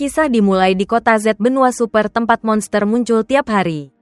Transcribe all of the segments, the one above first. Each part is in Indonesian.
Kisah dimulai di kota Z benua super tempat monster muncul tiap hari.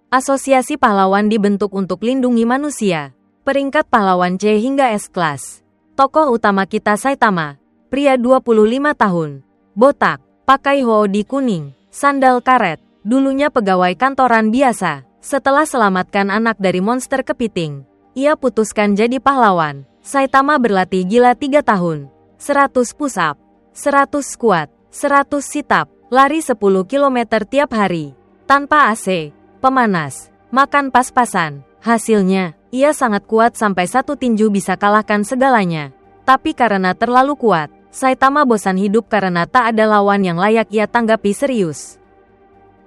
Asosiasi pahlawan dibentuk untuk lindungi manusia. Peringkat pahlawan C hingga S kelas. Tokoh utama kita Saitama, pria 25 tahun, botak, pakai hoodie kuning, sandal karet, dulunya pegawai kantoran biasa. Setelah selamatkan anak dari monster kepiting, ia putuskan jadi pahlawan. Saitama berlatih gila 3 tahun, 100 push up, 100 squat, 100 sit-up, lari 10 km tiap hari, tanpa AC, pemanas, makan pas-pasan. Hasilnya, ia sangat kuat sampai satu tinju bisa kalahkan segalanya. Tapi karena terlalu kuat, Saitama bosan hidup karena tak ada lawan yang layak ia tanggapi serius.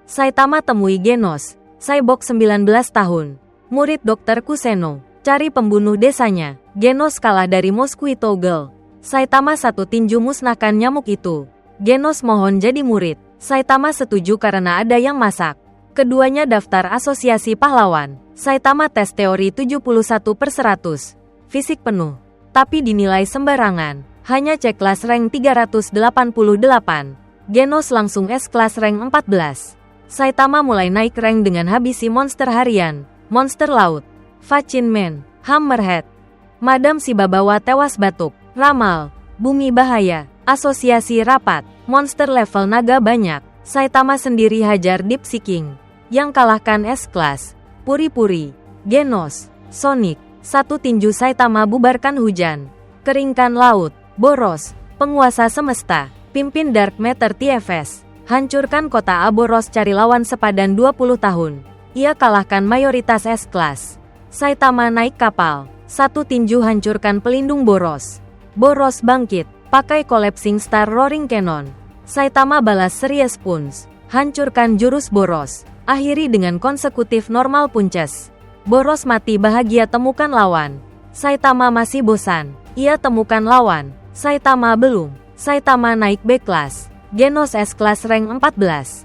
Saitama temui Genos, cyborg 19 tahun, murid Dr. Kuseno, cari pembunuh desanya. Genos kalah dari Mosquito Girl. Saitama satu tinju musnahkan nyamuk itu. Genos mohon jadi murid. Saitama setuju karena ada yang masak. Keduanya daftar asosiasi pahlawan. Saitama tes teori 71/100. Fisik penuh. Tapi dinilai sembarangan. Hanya C kelas rank 388. Genos langsung S kelas rank 14. Saitama mulai naik rank dengan habisi monster harian, monster laut, Facin Man, Hammerhead, Madam Sibabawa tewas batuk, ramal, bumi bahaya, asosiasi rapat, monster level naga banyak. Saitama sendiri hajar Deep Sea King, yang kalahkan S-Class, Puri-Puri, Genos, Sonic. Satu tinju Saitama bubarkan hujan, keringkan laut, Boros, penguasa semesta, pimpin Dark Matter TFS, hancurkan kota Aboros cari lawan sepadan 20 tahun. Ia kalahkan mayoritas S-Class. Saitama naik kapal, satu tinju hancurkan pelindung Boros. Boros bangkit, pakai Collapsing Star Roaring Cannon. Saitama balas Serious Punch, hancurkan jurus Boros. Akhiri dengan konsekutif normal punches. Boros mati bahagia temukan lawan. Saitama masih bosan, ia temukan lawan. Saitama belum. Saitama naik B kelas, Genos S kelas rank 14.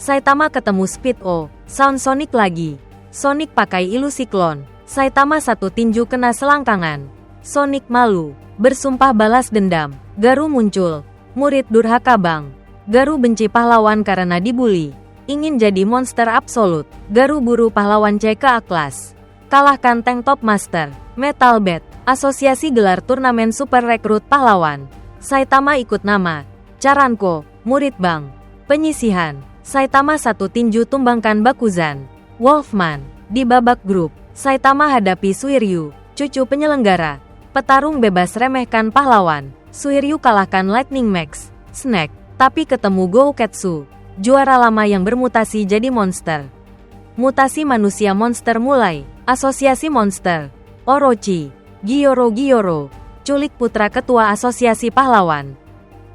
Saitama ketemu Speed O, Sound Sonic lagi. Sonic pakai ilusi klon. Saitama satu tinju kena selangkangan. Sonic malu, bersumpah balas dendam. Garu muncul, murid durhaka Bang. Garu benci pahlawan karena dibully. Ingin jadi monster absolut. Garu buru pahlawan C ke A kelas. Kalahkan Tank Top Master, Metal Bat, asosiasi gelar turnamen super rekrut pahlawan. Saitama ikut nama, Charanko, murid Bang. Penyisihan, Saitama satu tinju tumbangkan Bakuzan. Wolfman, di babak grup, Saitama hadapi Suiryu, cucu penyelenggara. Petarung bebas remehkan pahlawan. Suiryu kalahkan Lightning Max, Snack, tapi ketemu Gouketsu, juara lama yang bermutasi jadi monster. Mutasi manusia monster mulai, asosiasi monster, Orochi, Gyoro, culik putra ketua asosiasi pahlawan.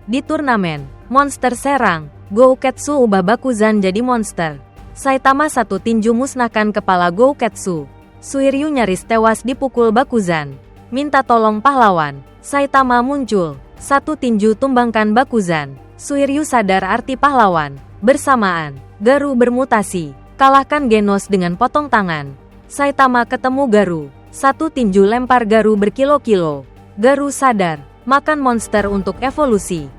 Di turnamen, monster serang, Gouketsu ubah Bakuzan jadi monster. Saitama satu tinju musnahkan kepala Gouketsu. Suiryu nyaris tewas dipukul Bakuzan. Minta tolong pahlawan. Saitama muncul. Satu tinju tumbangkan Bakuzan. Suiryu sadar arti pahlawan. Bersamaan, Garu bermutasi. Kalahkan Genos dengan potong tangan. Saitama ketemu Garu. Satu tinju lempar Garu berkilo-kilo. Garu sadar, makan monster untuk evolusi.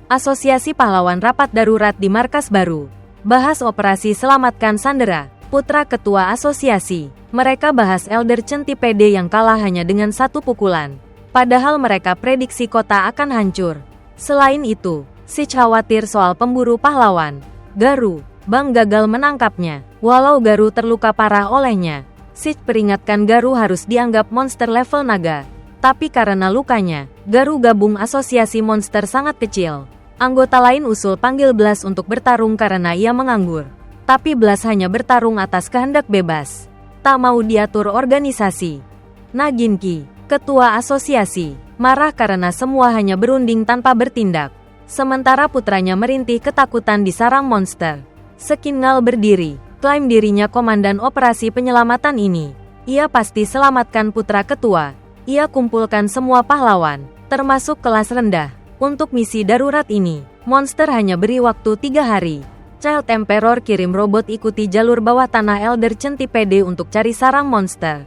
Asosiasi pahlawan rapat darurat di markas baru. Bahas operasi selamatkan Sandera, putra ketua asosiasi. Mereka bahas Elder Centipede yang kalah hanya dengan satu pukulan. Padahal mereka prediksi kota akan hancur. Selain itu, Sich khawatir soal pemburu pahlawan. Garu, Bang gagal menangkapnya. Walau Garu terluka parah olehnya, Sich peringatkan Garu harus dianggap monster level naga. Tapi karena lukanya, Garu gabung asosiasi monster sangat kecil. Anggota lain usul panggil Blas untuk bertarung karena ia menganggur. Tapi Blas hanya bertarung atas kehendak bebas. Tak mau diatur organisasi. Naginki, ketua asosiasi, marah karena semua hanya berunding tanpa bertindak. Sementara putranya merintih ketakutan di sarang monster. Sekingal berdiri, klaim dirinya komandan operasi penyelamatan ini. Ia pasti selamatkan putra ketua. Ia kumpulkan semua pahlawan, termasuk kelas rendah. Untuk misi darurat ini, monster hanya beri waktu 3 hari. Child Emperor kirim robot ikuti jalur bawah tanah Elder Centipede untuk cari sarang monster.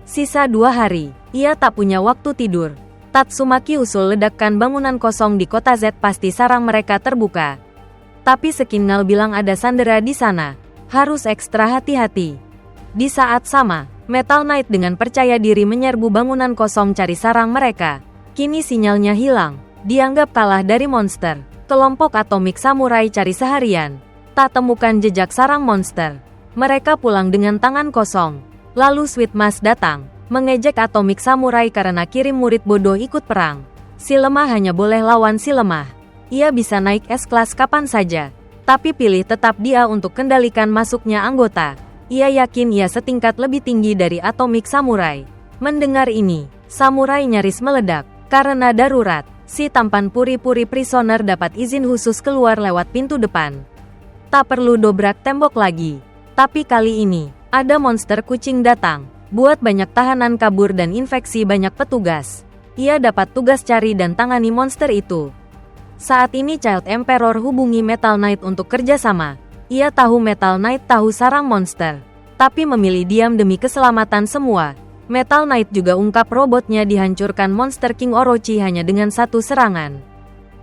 Sisa 2 hari, ia tak punya waktu tidur. Tatsumaki usul ledakan bangunan kosong di kota Z, pasti sarang mereka terbuka. Tapi Sekingal bilang ada Sandera di sana. Harus ekstra hati-hati. Di saat sama, Metal Knight dengan percaya diri menyerbu bangunan kosong cari sarang mereka. Kini sinyalnya hilang. Dianggap kalah dari monster. Kelompok Atomic Samurai cari seharian. Tak temukan jejak sarang monster. Mereka pulang dengan tangan kosong. Lalu Sweet Mas datang. Mengejek Atomic Samurai karena kirim murid bodoh ikut perang. Si lemah hanya boleh lawan si lemah. Ia bisa naik S-Class kapan saja. Tapi pilih tetap dia untuk kendalikan masuknya anggota. Ia yakin ia setingkat lebih tinggi dari Atomic Samurai. Mendengar ini, Samurai nyaris meledak. Karena darurat, si tampan puri-puri prisoner dapat izin khusus keluar lewat pintu depan. Tak perlu dobrak tembok lagi. Tapi kali ini, ada monster kucing datang. Buat banyak tahanan kabur dan infeksi banyak petugas. Ia dapat tugas cari dan tangani monster itu. Saat ini Child Emperor hubungi Metal Knight untuk kerjasama. Ia tahu Metal Knight tahu sarang monster. Tapi memilih diam demi keselamatan semua. Metal Knight juga ungkap robotnya dihancurkan Monster King Orochi hanya dengan satu serangan.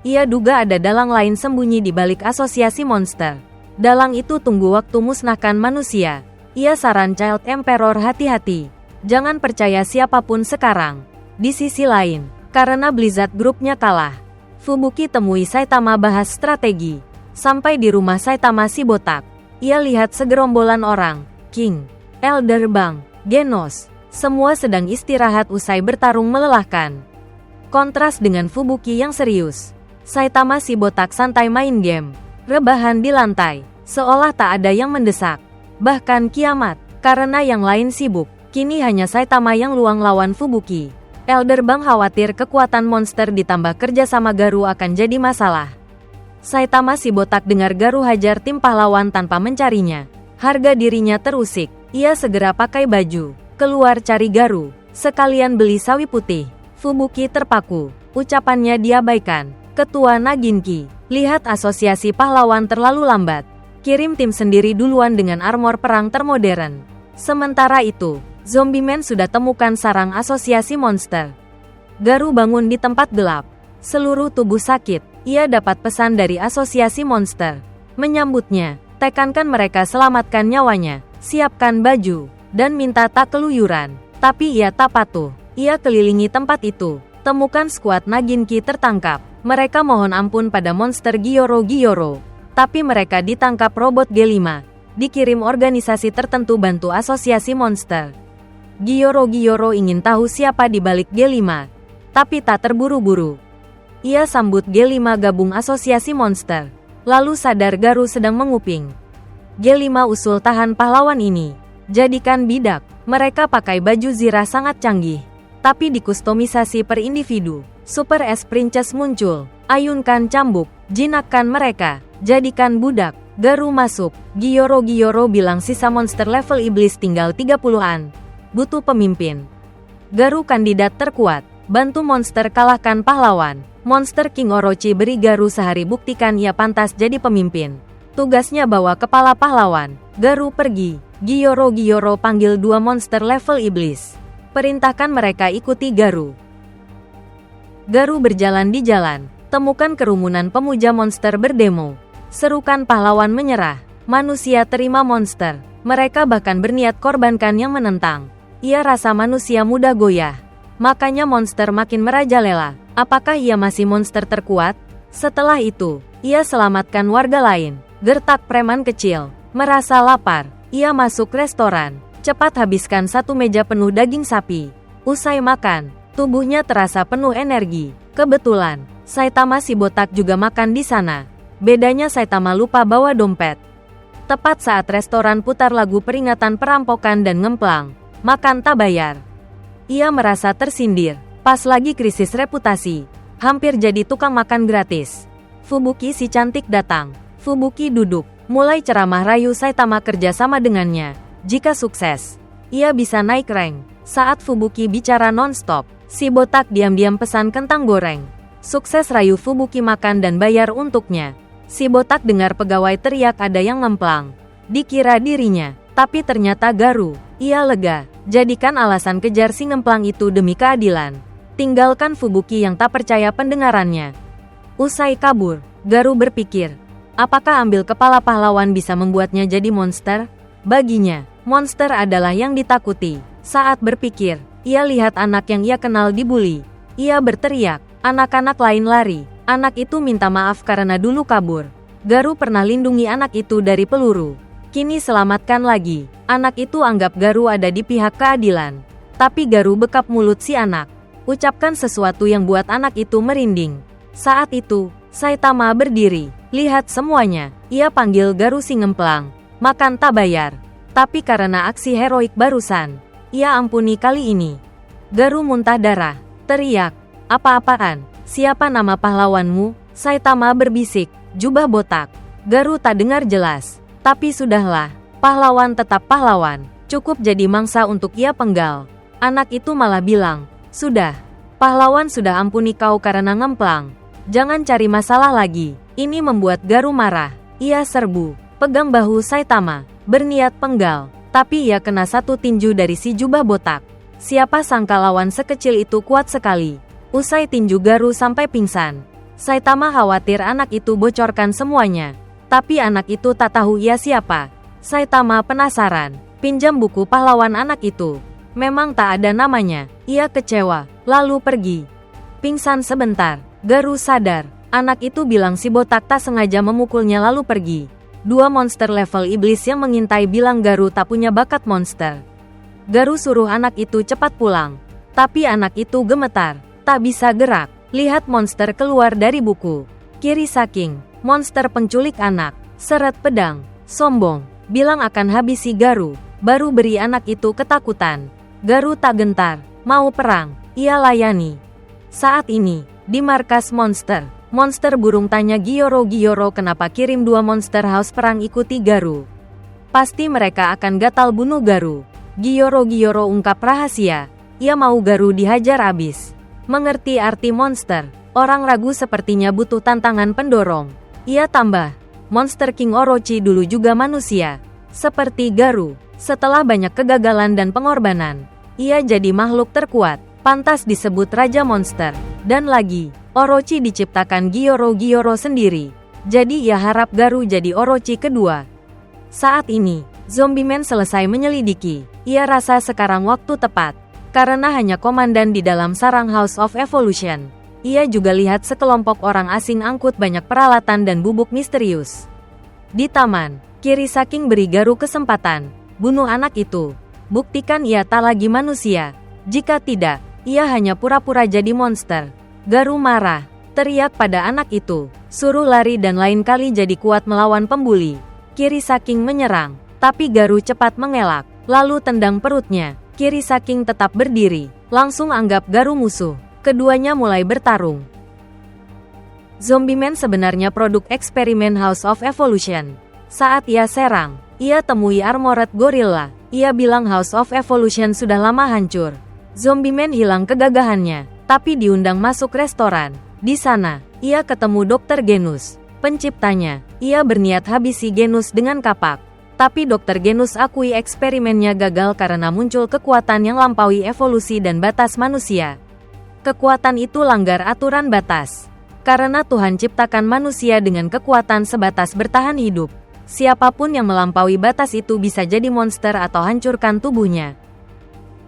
Ia duga ada dalang lain sembunyi di balik asosiasi monster. Dalang itu tunggu waktu musnahkan manusia. Ia saran Child Emperor hati-hati. Jangan percaya siapapun sekarang. Di sisi lain, karena Blizzard grupnya kalah, Fubuki temui Saitama bahas strategi. Sampai di rumah Saitama si botak, ia lihat segerombolan orang. King, Elder Bang, Genos, semua sedang istirahat usai bertarung melelahkan. Kontras dengan Fubuki yang serius. Saitama si botak santai main game. Rebahan di lantai, seolah tak ada yang mendesak. Bahkan kiamat, karena yang lain sibuk. Kini hanya Saitama yang luang lawan Fubuki. Elder Bang khawatir kekuatan monster ditambah kerja sama Garu akan jadi masalah. Saitama si botak dengar Garu hajar tim pahlawan tanpa mencarinya. Harga dirinya terusik. Ia segera pakai baju, keluar cari Garu. Sekalian beli sawi putih. Fubuki terpaku. Ucapannya diabaikan. Ketua Naginki, lihat asosiasi pahlawan terlalu lambat. Kirim tim sendiri duluan dengan armor perang termodern. Sementara itu, Zombie Man sudah temukan sarang asosiasi monster. Garu bangun di tempat gelap. Seluruh tubuh sakit. Ia dapat pesan dari asosiasi monster. Menyambutnya, tekankan mereka selamatkan nyawanya, siapkan baju, dan minta tak keluyuran. Tapi ia tak patuh. Ia kelilingi tempat itu. Temukan skuad Naginki tertangkap. Mereka mohon ampun pada monster Gyoro-Gyoro. Tapi mereka ditangkap robot G5. Dikirim organisasi tertentu bantu asosiasi monster. Gyoro-Gyoro ingin tahu siapa di balik G5. Tapi tak terburu-buru. Ia sambut G5 gabung asosiasi monster. Lalu sadar Garu sedang menguping. G5 usul tahan pahlawan ini. Jadikan bidak. Mereka pakai baju zirah sangat canggih. Tapi dikustomisasi per individu. Super S Princess muncul. Ayunkan cambuk. Jinakkan mereka. Jadikan budak. Garu masuk. Gyoro-Gyoro bilang sisa monster level iblis tinggal 30-an. Butuh pemimpin. Garu kandidat terkuat. Bantu monster kalahkan pahlawan. Monster King Orochi beri Garu sehari buktikan ia pantas jadi pemimpin. Tugasnya bawa kepala pahlawan. Garu pergi. Gyoro-Gyoro panggil 2 monster level iblis. Perintahkan mereka ikuti Garu. Garu berjalan di jalan. Temukan kerumunan pemuja monster berdemo. Serukan pahlawan menyerah. Manusia terima monster. Mereka bahkan berniat korbankan yang menentang. Ia rasa manusia mudah goyah. Makanya monster makin merajalela. Apakah ia masih monster terkuat? Setelah itu, ia selamatkan warga lain. Gertak preman kecil. Merasa lapar. Ia masuk restoran. Cepat habiskan 1 meja penuh daging sapi. Usai makan, tubuhnya terasa penuh energi. Kebetulan, Saitama si botak juga makan di sana. Bedanya Saitama lupa bawa dompet. Tepat saat restoran putar lagu peringatan perampokan dan ngemplang. Makan tak bayar. Ia merasa tersindir. Pas lagi krisis reputasi. Hampir jadi tukang makan gratis. Fubuki si cantik datang. Fubuki duduk. Mulai ceramah rayu Saitama kerja sama dengannya. Jika sukses, ia bisa naik rank. Saat Fubuki bicara non-stop, si botak diam-diam pesan kentang goreng. Sukses rayu Fubuki makan dan bayar untuknya. Si botak dengar pegawai teriak ada yang ngemplang. Dikira dirinya, tapi ternyata Garu. Ia lega. Jadikan alasan kejar si ngemplang itu demi keadilan. Tinggalkan Fubuki yang tak percaya pendengarannya. Usai kabur, Garu berpikir, apakah ambil kepala pahlawan bisa membuatnya jadi monster? Baginya, monster adalah yang ditakuti. Saat berpikir, ia lihat anak yang ia kenal dibuli. Ia berteriak, anak-anak lain lari. Anak itu minta maaf karena dulu kabur. Garu pernah lindungi anak itu dari peluru. Kini selamatkan lagi. Anak itu anggap Garu ada di pihak keadilan. Tapi Garu bekap mulut si anak. Ucapkan sesuatu yang buat anak itu merinding. Saat itu, Saitama berdiri. Lihat semuanya. Ia panggil Garu si ngemplang. Makan tak bayar. Tapi karena aksi heroik barusan, ia ampuni kali ini. Garu muntah darah. Teriak. Apa-apaan? Siapa nama pahlawanmu? Saitama berbisik. Jubah botak. Garu tak dengar jelas. Tapi sudahlah, pahlawan tetap pahlawan. Cukup jadi mangsa untuk ia penggal. Anak itu malah bilang, sudah, pahlawan sudah ampuni kau karena ngemplang. Jangan cari masalah lagi. Ini membuat Garu marah. Ia serbu, pegang bahu Saitama, berniat penggal. Tapi ia kena satu tinju dari si jubah botak. Siapa sangka lawan sekecil itu kuat sekali. Usai tinju Garu sampai pingsan. Saitama khawatir anak itu bocorkan semuanya. Tapi anak itu tak tahu ia siapa. Saitama penasaran, pinjam buku pahlawan anak itu. Memang tak ada namanya. Ia kecewa, lalu pergi. Pingsan sebentar, Garu sadar. Anak itu bilang si botak tak sengaja memukulnya lalu pergi. Dua monster level iblis yang mengintai bilang Garu tak punya bakat monster. Garu suruh anak itu cepat pulang. Tapi anak itu gemetar, tak bisa gerak. Lihat monster keluar dari buku. Kirisaking, monster penculik anak, seret pedang, sombong, bilang akan habisi Garu, baru beri anak itu ketakutan. Garu tak gentar, mau perang, ia layani. Saat ini, di markas monster, monster burung tanya Gyoro kenapa kirim dua monster haus perang ikuti Garu. Pasti mereka akan gatal bunuh Garu. Gyoro ungkap rahasia, ia mau Garu dihajar abis. Mengerti arti monster, orang ragu sepertinya butuh tantangan pendorong. Ia tambah, Monster King Orochi dulu juga manusia. Seperti Garu, setelah banyak kegagalan dan pengorbanan, ia jadi makhluk terkuat, pantas disebut Raja Monster. Dan lagi, Orochi diciptakan Gyoro sendiri. Jadi ia harap Garu jadi Orochi kedua. Saat ini, Zombie Man selesai menyelidiki. Ia rasa sekarang waktu tepat. Karena hanya komandan di dalam sarang House of Evolution. Ia juga lihat sekelompok orang asing angkut banyak peralatan dan bubuk misterius. Di taman, Kirisaking beri Garu kesempatan. Bunuh anak itu. Buktikan ia tak lagi manusia. Jika tidak, ia hanya pura-pura jadi monster. Garu marah, teriak pada anak itu. Suruh lari dan lain kali jadi kuat melawan pembuli. Kirisaking menyerang, tapi Garu cepat mengelak, lalu tendang perutnya. Kirisaking tetap berdiri, langsung anggap Garu musuh. Keduanya mulai bertarung. Zombie Man sebenarnya produk eksperimen House of Evolution. Saat ia serang, ia temui Armored Gorilla. Ia bilang House of Evolution sudah lama hancur. Zombie Man hilang kegagahannya, tapi diundang masuk restoran. Di sana, ia ketemu Dr. Genus, penciptanya. Ia berniat habisi Genus dengan kapak. Tapi Dr. Genus akui eksperimennya gagal karena muncul kekuatan yang lampaui evolusi dan batas manusia. Kekuatan itu langgar aturan batas. Karena Tuhan ciptakan manusia dengan kekuatan sebatas bertahan hidup. Siapapun yang melampaui batas itu bisa jadi monster atau hancurkan tubuhnya.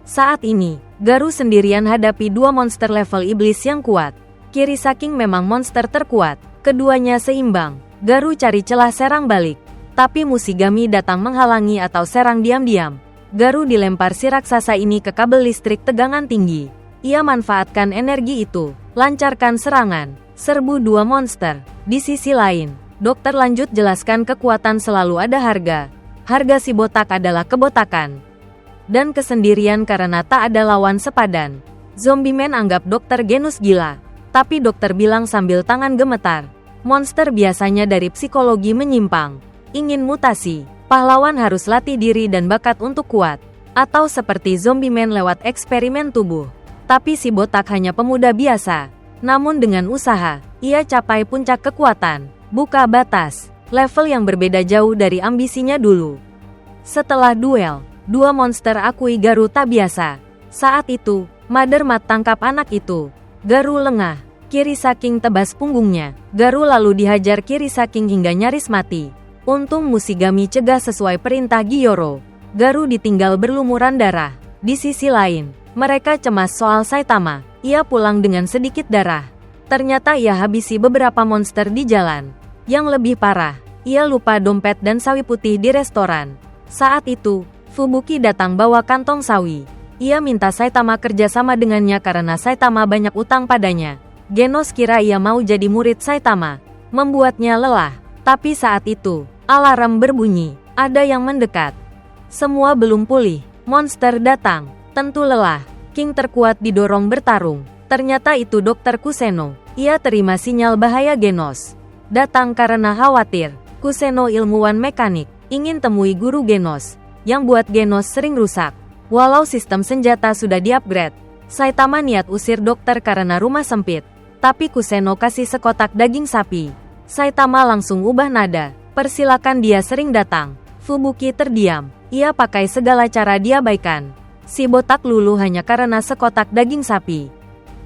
Saat ini, Garu sendirian hadapi dua monster level iblis yang kuat. Kirisaking memang monster terkuat. Keduanya seimbang. Garu cari celah serang balik. Tapi Mushigami datang menghalangi atau serang diam-diam. Garu dilempar si raksasa ini ke kabel listrik tegangan tinggi. Ia manfaatkan energi itu, lancarkan serangan, serbu dua monster. Di sisi lain, dokter lanjut jelaskan kekuatan selalu ada harga. Harga si botak adalah kebotakan. Dan kesendirian karena tak ada lawan sepadan. Zombie Man anggap Dr. Genus gila. Tapi dokter bilang sambil tangan gemetar. Monster biasanya dari psikologi menyimpang. Ingin mutasi, pahlawan harus latih diri dan bakat untuk kuat. Atau seperti Zombie Man lewat eksperimen tubuh. Tapi si botak hanya pemuda biasa. Namun dengan usaha, ia capai puncak kekuatan. Buka batas, level yang berbeda jauh dari ambisinya dulu. Setelah duel, dua monster akui Garu tak biasa. Saat itu, Mother Mat tangkap anak itu. Garu lengah. Kirisa King tebas punggungnya. Garu lalu dihajar Kirisa King hingga nyaris mati. Untung Mushigami cegah sesuai perintah Gyoro. Garu ditinggal berlumuran darah. Di sisi lain, mereka cemas soal Saitama. Ia pulang dengan sedikit darah. Ternyata ia habisi beberapa monster di jalan. Yang lebih parah, ia lupa dompet dan sawi putih di restoran. Saat itu, Fubuki datang bawa kantong sawi. Ia minta Saitama kerja sama dengannya karena Saitama banyak utang padanya. Genos kira ia mau jadi murid Saitama, membuatnya lelah. Tapi saat itu, alarm berbunyi, ada yang mendekat. Semua belum pulih, monster datang, tentu lelah. King terkuat didorong bertarung. Ternyata itu Dr. Kuseno. Ia terima sinyal bahaya Genos. Datang karena khawatir. Kuseno ilmuwan mekanik, ingin temui guru Genos, yang buat Genos sering rusak. Walau sistem senjata sudah di-upgrade, Saitama niat usir dokter karena rumah sempit. Tapi Kuseno kasih sekotak daging sapi. Saitama langsung ubah nada. Persilakan dia sering datang. Fubuki terdiam. Ia pakai segala cara diabaikan. Si botak lulu hanya karena sekotak daging sapi.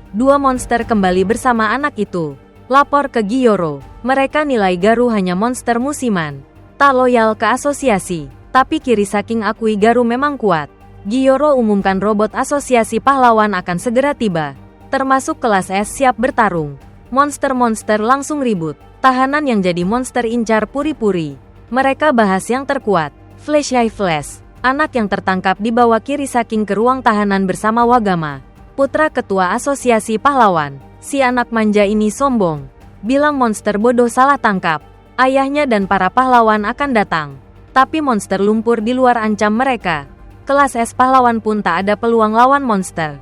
Dua monster kembali bersama anak itu. Lapor ke Gyoro. Mereka nilai Garu hanya monster musiman. Tak loyal ke asosiasi. Tapi Kirisa King akui Garu memang kuat. Gyoro umumkan robot asosiasi pahlawan akan segera tiba. Termasuk kelas S siap bertarung. Monster-monster langsung ribut. Tahanan yang jadi monster incar puri-puri. Mereka bahas yang terkuat. Flash High Flash. Anak yang tertangkap dibawa Kirisa King ke ruang tahanan bersama Wagama. Putra ketua asosiasi pahlawan. Si anak manja ini sombong. Bilang monster bodoh salah tangkap. Ayahnya dan para pahlawan akan datang. Tapi monster lumpur di luar ancam mereka. Kelas S pahlawan pun tak ada peluang lawan monster.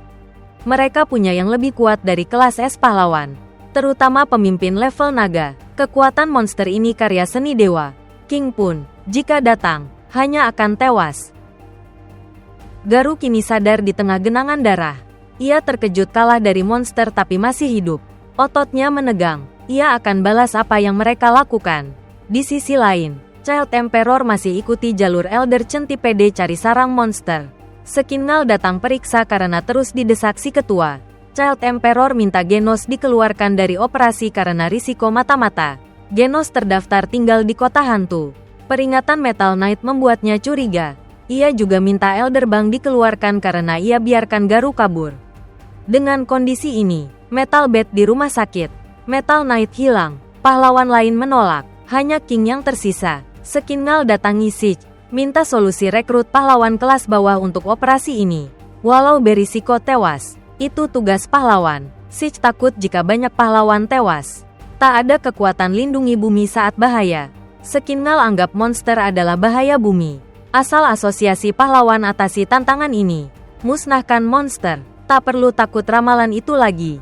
Mereka punya yang lebih kuat dari kelas S pahlawan. Terutama pemimpin level naga. Kekuatan monster ini karya seni dewa. King pun, jika datang, hanya akan tewas. Garu kini sadar di tengah genangan darah. Ia terkejut kalah dari monster tapi masih hidup. Ototnya menegang. Ia akan balas apa yang mereka lakukan. Di sisi lain, Child Emperor masih ikuti jalur Elder Centipede cari sarang monster. Sekinal datang periksa karena terus didesak si ketua. Child Emperor minta Genos dikeluarkan dari operasi karena risiko mata-mata. Genos terdaftar tinggal di kota hantu. Peringatan Metal Knight membuatnya curiga. Ia juga minta Elder Bang dikeluarkan karena ia biarkan Garu kabur. Dengan kondisi ini, Metal Bat di rumah sakit. Metal Knight hilang. Pahlawan lain menolak. Hanya King yang tersisa. Sekinal datangi Siege. Minta solusi rekrut pahlawan kelas bawah untuk operasi ini. Walau berisiko tewas. Itu tugas pahlawan. Siege takut jika banyak pahlawan tewas. Tak ada kekuatan lindungi bumi saat bahaya. Sekinal anggap monster adalah bahaya bumi. Asal asosiasi pahlawan atasi tantangan ini. Musnahkan monster. Tak perlu takut ramalan itu lagi.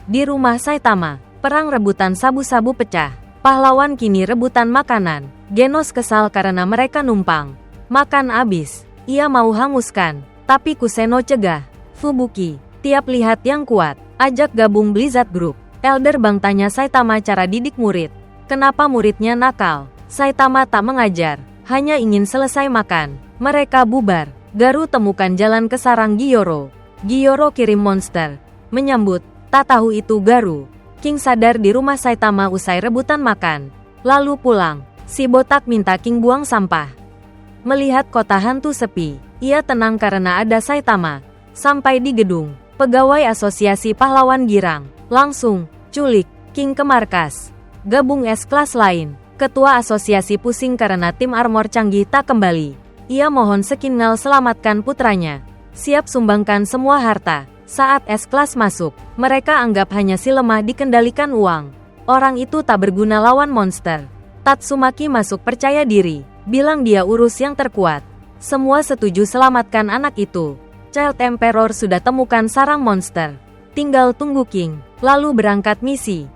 Di rumah Saitama, perang rebutan sabu-sabu pecah. Pahlawan kini rebutan makanan. Genos kesal karena mereka numpang. Makan abis. Ia mau hanguskan. Tapi Kuseno cegah. Fubuki. Tiap lihat yang kuat, ajak gabung Blizzard Group. Elder Bang tanya Saitama cara didik murid. Kenapa muridnya nakal? Saitama tak mengajar, hanya ingin selesai makan. Mereka bubar. Garu temukan jalan ke sarang Gyoro. Gyoro kirim monster. Menyambut, tak tahu itu Garu. King sadar di rumah Saitama usai rebutan makan. Lalu pulang. Si botak minta King buang sampah. Melihat kota hantu sepi, ia tenang karena ada Saitama. Sampai di gedung. Pegawai asosiasi pahlawan girang. Langsung, culik, King ke markas. Gabung S-Class lain. Ketua asosiasi pusing karena tim armor canggih tak kembali. Ia mohon Sekinal selamatkan putranya. Siap sumbangkan semua harta. Saat S-Class masuk, mereka anggap hanya si lemah dikendalikan uang. Orang itu tak berguna lawan monster. Tatsumaki masuk percaya diri. Bilang dia urus yang terkuat. Semua setuju selamatkan anak itu. Child Emperor sudah temukan sarang monster. Tinggal tunggu King, lalu berangkat misi.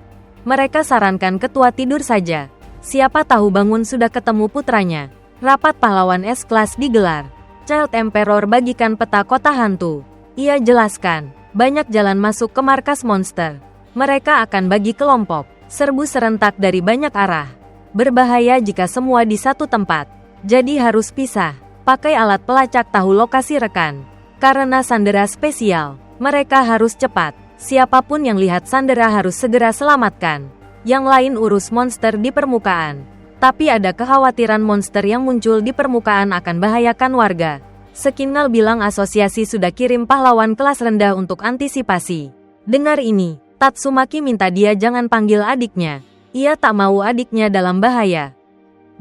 Mereka sarankan ketua tidur saja. Siapa tahu bangun sudah ketemu putranya. Rapat pahlawan S-Class digelar. Child Emperor bagikan peta kota hantu. Ia jelaskan, banyak jalan masuk ke markas monster. Mereka akan bagi kelompok, serbu serentak dari banyak arah. Berbahaya jika semua di satu tempat. Jadi harus pisah. Pakai alat pelacak tahu lokasi rekan. Karena sandera spesial, Mereka harus cepat. Siapapun yang lihat Sandera harus segera selamatkan. Yang lain urus monster di permukaan. Tapi ada kekhawatiran monster yang muncul di permukaan akan bahayakan warga. Sekinal bilang asosiasi sudah kirim pahlawan kelas rendah untuk antisipasi. Dengar ini, Tatsumaki minta dia jangan panggil adiknya. Ia tak mau adiknya dalam bahaya.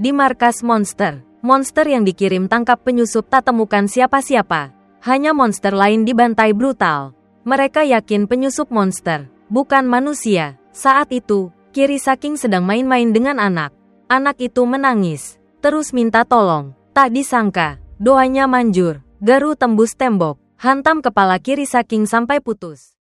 Di markas monster, monster yang dikirim tangkap penyusup tak temukan siapa-siapa. Hanya monster lain dibantai brutal. Mereka yakin penyusup monster, bukan manusia. Saat itu, Kirisaking sedang main-main dengan anak. Anak itu menangis, terus minta tolong. Tak disangka, doanya manjur. Garu tembus tembok, hantam kepala Kirisaking sampai putus.